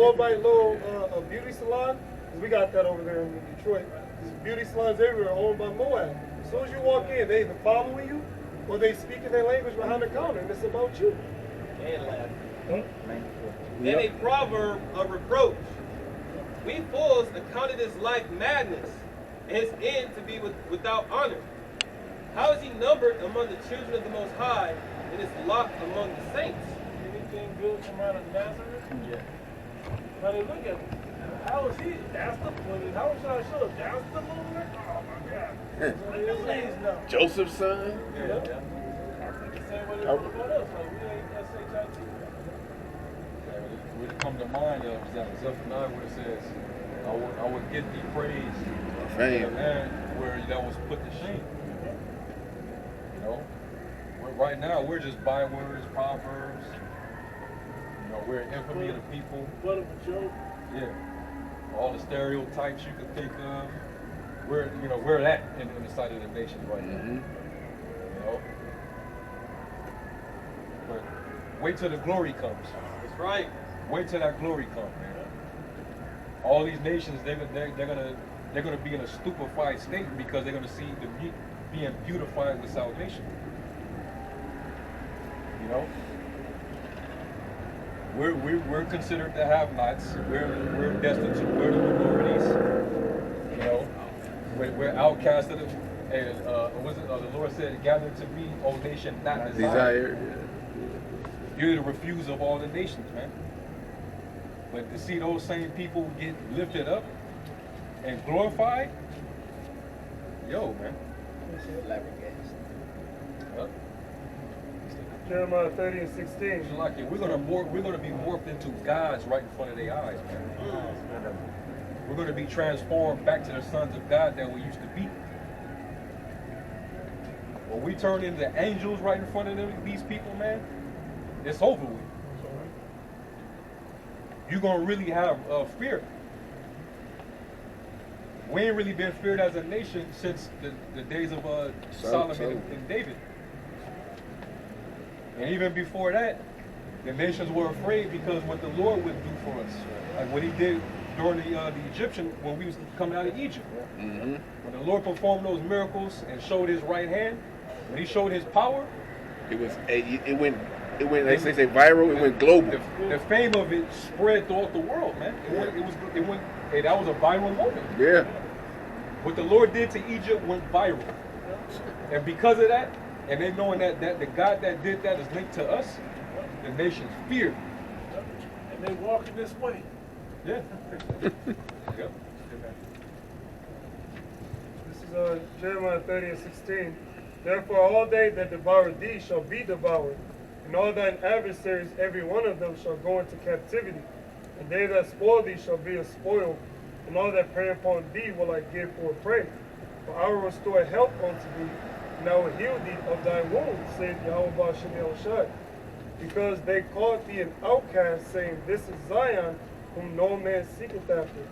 Moabite little beauty salon, 'cause we got that over there in Detroit. There's beauty salons everywhere owned by Moab. As soon as you walk in, they either following you or they speaking their language behind the counter, and it's about you. And laugh. In a proverb of reproach, we fools accounted his life madness, and his end to be without honor. How is he numbered among the children of the Most High, and is lot among the saints? Anything good come out of Nazareth? Yeah. But look at it. How is he? That's the point. How should I show? That's the movement? Oh my God. Look at these now. Joseph's son. Yeah. The same way they wrote about us. Like, we ain't SHIT. What come to mind is that Zephaniah where it says, I would give thee praise Fame. to the man where that was put to shame. You know? Right now we're just bywords, proverbs. You know, we're infamy of the people. What of a joke? Yeah. All the stereotypes you could think of. We're that in the sight of the nation right now. You know? But wait till the glory comes. That's right. Wait till that glory comes, man. All these nations, they're gonna be in a stupefied state because they're gonna see being beautified with salvation. You know, we're considered the have-nots. We're destitute. We're the minorities. You know, we're outcasted. And the Lord said, "Gather to me, O nation, not desired." You're the refuse of all the nations, man. But to see those same people get lifted up and glorified, yo, man. Yep. Jeremiah 30:16. Like it. We're gonna be morphed into gods right in front of their eyes, man. We're gonna be transformed back to the sons of God that we used to be. When we turn into angels right in front of these people, man, it's over with. You're gonna really have fear. We ain't really been feared as a nation since the days of Solomon and David. And even before that, the nations were afraid because what the Lord would do for us. Like what he did during the Egyptian, when we was coming out of Egypt. When the Lord performed those miracles and showed his right hand, when he showed his power, It went. They say viral. It went global. The fame of it spread throughout the world, man. It went. Hey, that was a viral moment. Yeah. What the Lord did to Egypt went viral, and because of that, and they knowing that the God that did that is linked to us, the nations feared. And they walking this way. Yeah. Yep. This is Jeremiah 30:16. Therefore all they that devour thee shall be devoured, and all thine adversaries, every one of them, shall go into captivity. And they that spoil thee shall be a spoil, and all that prey upon thee will I give for a prey. For I will restore health unto thee, and I will heal thee of thy wounds, saith Yahweh Ba'ashem Yahushai. Because they called thee an outcast, saying, This is Zion, whom no man seeketh after.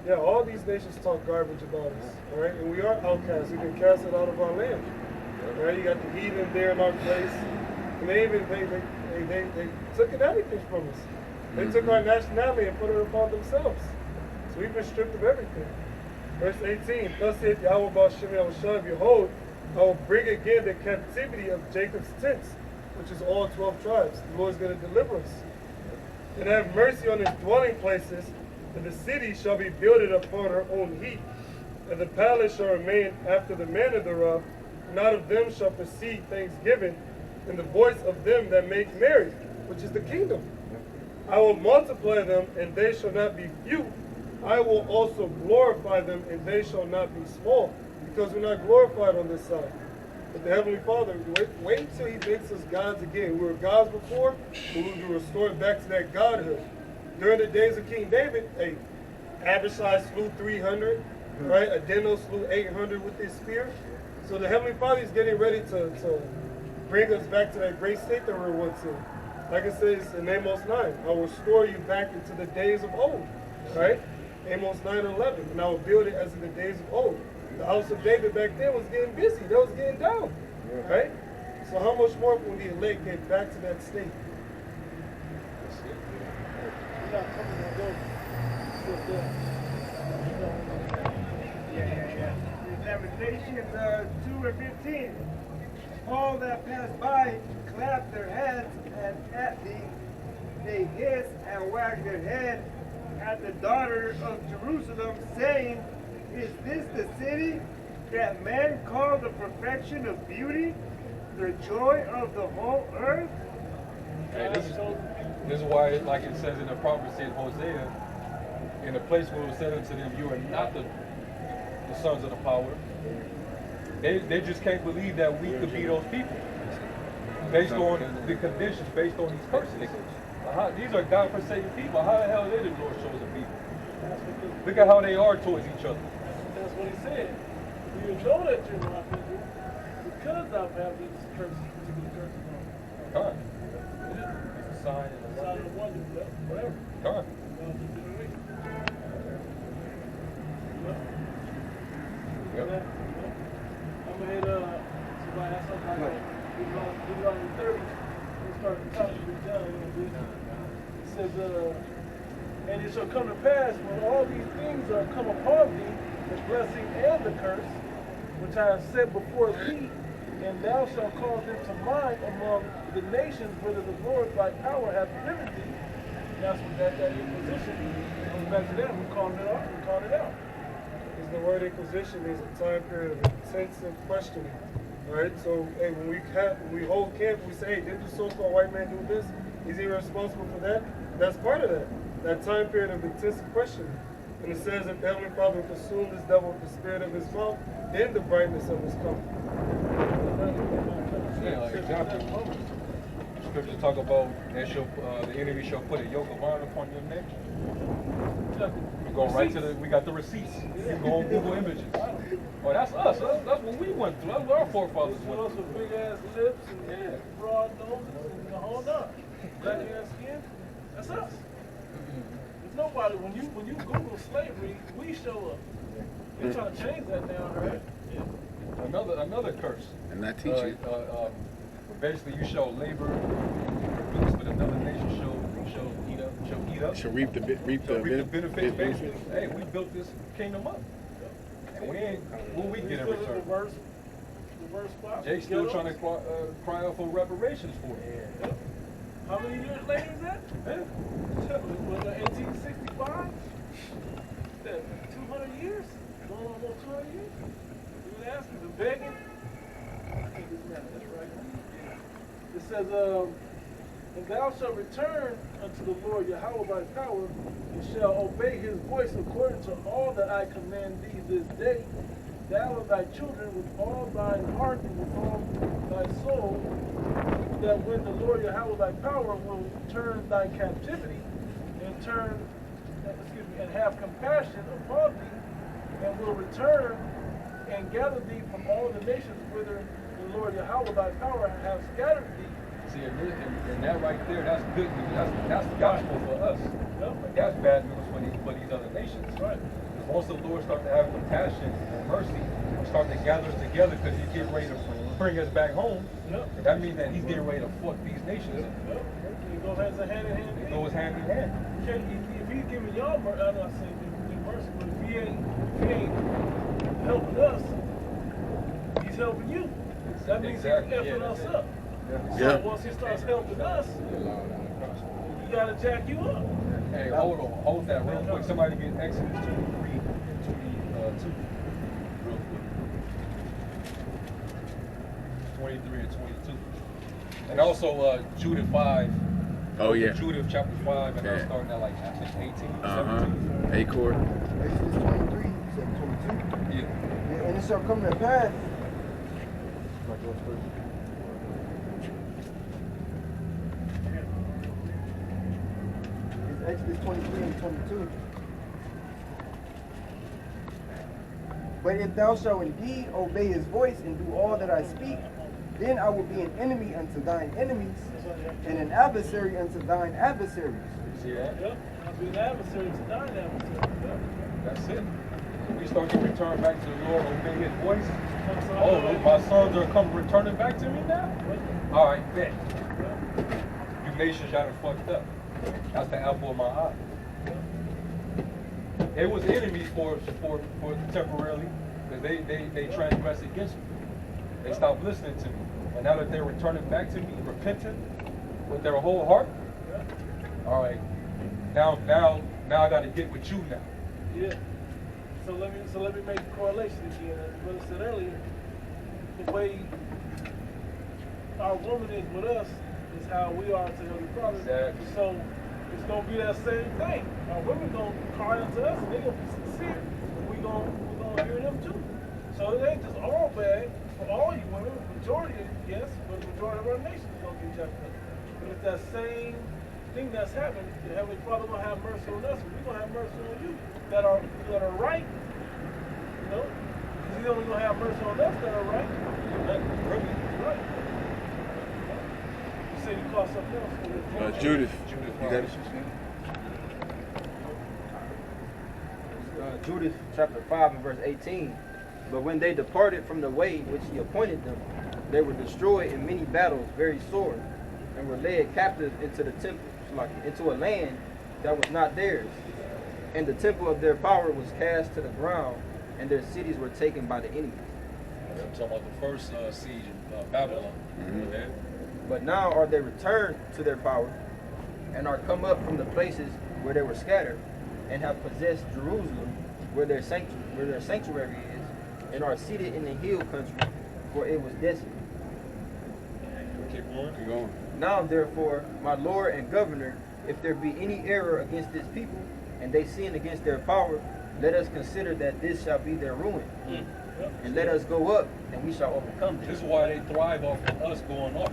Yeah, all these nations talk garbage about us, all right? And we are outcasts. We've been casted out of our land. All right, you got the heathen there in our place. And they took everything from us. They took our nationality and put it upon themselves. So we've been stripped of everything. Verse 18, Thus saith Yahweh Ba'ashem Yahushai, Behold, I will bring again the captivity of Jacob's tents, which is all 12 tribes. The Lord is going to deliver us. And have mercy on his dwelling places, and the city shall be builded upon her own heap, and the palace shall remain after the manner thereof, and out of them shall proceed thanksgiving, and the voice of them that make merry, which is the kingdom. I will multiply them, and they shall not be few. I will also glorify them, and they shall not be small, because we're not glorified on this side. But the Heavenly Father, wait until he makes us gods again. We were gods before, but we'll be restored back to that godhood. During the days of King David, hey, Abishai slew 300, right? Adeno slew 800 with his spear. So the Heavenly Father is getting ready to bring us back to that great state that we were once in. Like it says in Amos 9, I will restore you back into the days of old, right? Amos 9:11, and I will build it as in the days of old. The house of David back then was getting busy. That was getting down, right? So how much more when the elect get back to that state? got a couple of those. Lamentations 2 and 15. All that passed by clapped their hands, and at thee they hissed and wagged their head at the daughter of Jerusalem, saying, Is this the city that men call the perfection of beauty, the joy of the whole earth? Hey, this is why, like it says in the prophecy in Hosea, in the place where it was said unto them, you are not the sons of the power. They just can't believe that we could be those people. Based on the conditions, based on these curses. These are God-forsaken people. How the hell are they the Lord's chosen people? Look at how they are towards each other. That's what he said. You know that you're my people because I have these curses, particular curses on. God. It's a sign and a wonder, whatever. God. Yep. I'm gonna hit somebody else up like Deuteronomy 30. We'll start at the top of the John. It says, and it shall come to pass when all these things are come upon thee, the blessing and the curse, which I have set before thee, and thou shalt call them to mind among the nations whither the Lord thy power hath driven thee. That's what that inquisition goes back to that. We called it out. We called it out. Because the word inquisition is a time period of intensive questioning. Right? So, hey, when we hold camp, we say, hey, did the so-called white man do this? Is he responsible for that? That's part of that time period of intensive questioning. And it says that the Heavenly Father consumed this devil with the spirit of his mouth in the brightness of his coming. Yeah, like example. Scripture talk about the enemy shall put a yoke of iron upon your neck. We go right to we got the receipts. You go on Google Images. Oh, that's us. That's what we went through. That's what our forefathers went Us through. with big ass lips and broad noses and the whole nine. Black ass skin. That's us. There's nobody when you Google slavery, we show up. They're trying to change that now, right? Yeah. Another curse. And not teach you. Basically, you shall labor, produce, but another nation shall eat up. Shall reap the benefits. Basically, hey, we built this kingdom up, and we ain't. What we get in return? Reverse spot. Jay's still trying to cry out for reparations for it. Yep. How many years later is that? Yeah. 1865? 200 years? Going on almost 200 years? You would ask me, the begging? I think it's not, that's right. It says, and thou shalt return unto the Lord Yahweh by power, and shall obey his voice according to all that I command thee this day, thou and thy children with all thine heart and with all thy soul, that when the Lord Yahweh thy power will turn thy captivity and and have compassion upon thee, and will return and gather thee from all the nations whither the Lord Yahweh thy power hath scattered thee. See, and that right there, that's good news. That's the gospel for us. Yep. But that's bad news for these other nations. Right. Because once the Lord starts to have compassion and mercy, and start to gather us together because he's getting ready to bring us back home, Yep. that means that he's getting ready to fuck these nations. Yep. It goes hand in hand. It goes hand in hand. If he's giving y'all mercy, I'm not saying give mercy, but if he ain't helping us, he's helping you. That means he's effing us up. So once he starts helping us, we gotta jack you up. Hey, hold that real quick. Somebody get Exodus 23 and 22 real quick. 23 and 22. And also Judith 5. Oh, yeah. Judith chapter 5, and I'm starting at like I think 18, 17. Acorn. Exodus 23, you said 22. Yeah. And it shall come to pass. It's Exodus 23 and 22. But if thou shalt indeed obey his voice and do all that I speak, then I will be an enemy unto thine enemies, and an adversary unto thine adversaries. See that? Yep. I'll be an adversary to thine adversary. Yep. That's it. When we start to return back to the Lord, obey his voice. Oh, my sons are returning back to me now? All right, bet. You nations y'all done fucked up. That's the apple of my eye. They was enemies for temporarily, because they transgressed against me. They stopped listening to me. And now that they're returning back to me, repentant with their whole heart, all right, now I got to get with you now. Yeah. So let me make a correlation again. As Brother said earlier, the way our woman is with us is how we are to Heavenly Father. Exactly. So it's gonna be that same thing. Our women gonna cry unto us, and they gonna be sincere. And we're gonna hear them too. So it ain't just all bad for all you women. Majority, yes, but the majority of our nation is gonna get jacked up. But it's that same thing that's happening. The Heavenly Father gonna have mercy on us, and we're gonna have mercy on you that are right. You know, because He's only gonna have mercy on us that are right. Right. You said you caught something else. Judith. Judith, You got it? Judith chapter 5 and verse 18. But when they departed from the way which he appointed them, they were destroyed in many battles very sore, and were led captive into the temple, into a land that was not theirs. And the temple of their power was cast to the ground, and their cities were taken by the enemies. I'm talking about the first siege of Babylon. Okay? But now are they returned to their power, and are come up from the places where they were scattered, and have possessed Jerusalem, where their sanctuary is, and are seated in the hill country, for it was desolate. Keep going. Keep going. Now therefore, my Lord and Governor, if there be any error against this people, and they sin against their power, let us consider that this shall be their ruin. And let us go up, and we shall overcome them. This is why they thrive off of us going off.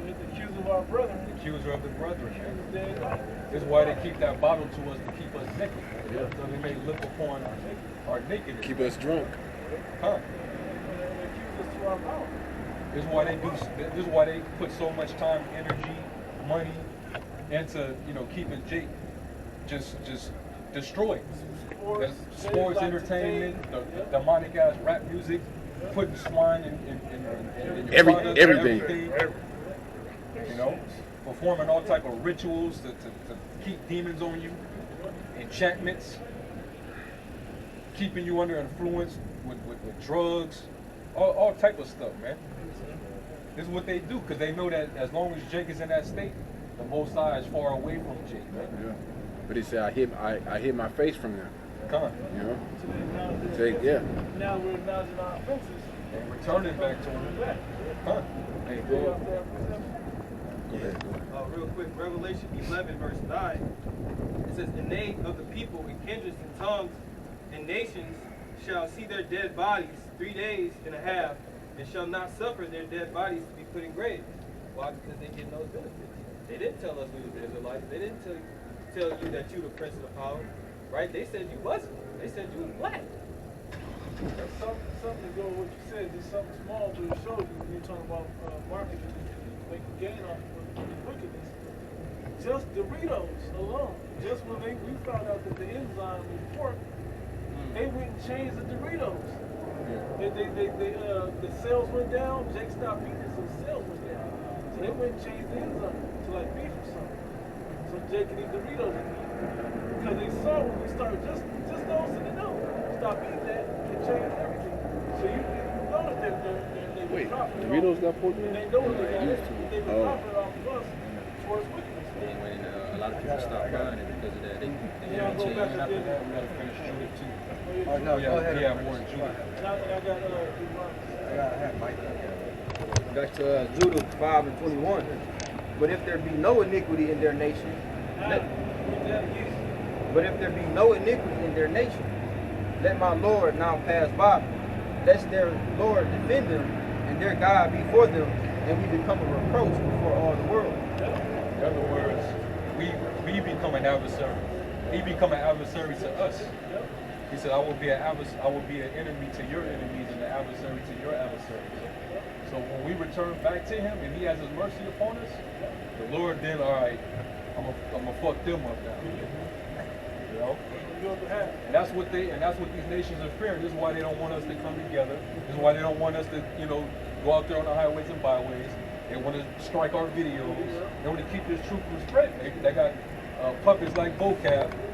The accuser of our brethren. The accuser of the brethren. Dead life. This is why they keep that bottle to us to keep us naked. So they may look upon our nakedness. Keep us drunk. Huh? They accuse us to our power. This is why they do. This is why they put so much time, energy, money into keeping Jake just destroyed. Sports, entertainment, the demonic ass rap music, putting swine in your product, everything. Performing all type of rituals to keep demons on you, enchantments, keeping you under influence with drugs, all type of stuff, man. This is what they do, because they know that as long as Jake is in that state, the Most High is far away from Jake, man. Yeah. But he said, I hid my face from them. Come. You know? Jake, yeah. Now we're acknowledging our offenses. And returning back to him. Huh? Hey, Go go. out there. Go ahead. Real quick, Revelation 11, verse 9. It says, "And they of the people and kindreds and tongues and nations shall see their dead bodies 3 days and a half, and shall not suffer their dead bodies to be put in graves." Why? Because they get those benefits. They didn't tell us we was Israelites. They didn't tell you that you the prince of the power. Right? They said you wasn't. They said you was black. That's something to go with what you said. Just something small, but it shows you when you're talking about marketing and making gain off of wickedness. Just Doritos alone. Just when we found out that the enzyme was pork, they went and changed the Doritos. The sales went down. Jake stopped eating it, so the sales went down. So they went and changed the enzyme to like beef or something. So Jake can eat Doritos again. Because they saw when we started just those in the know. Stop eating that, it changed everything. So you know that they Wait, profiting Doritos off- got pork in it? They know that They they used to. they were Oh. profiting off of us towards wickedness. And when a lot of people stopped buying it because of that, they Yeah, go back And to after the- that, we gotta finish Judith too. Oh, no, go ahead. Yeah, more than Judith. And I got back to Judah 5 and 21. But if there be no iniquity in their nation, let my Lord now pass by, lest their Lord defend them, and their God be for them, and we become a reproach before all the world. In other words, we become an adversary. He become an adversary to us. He said, I will be an enemy to your enemies and an adversary to your adversaries. So when we return back to him and he has his mercy upon us, the Lord then, all right, I'm gonna fuck them up now. You know? And that's what these nations are fearing. This is why they don't want us to come together. This is why they don't want us to, go out there on the highways and byways. They want to strike our videos. They want to keep this truth from spreading. They got puppets like vocab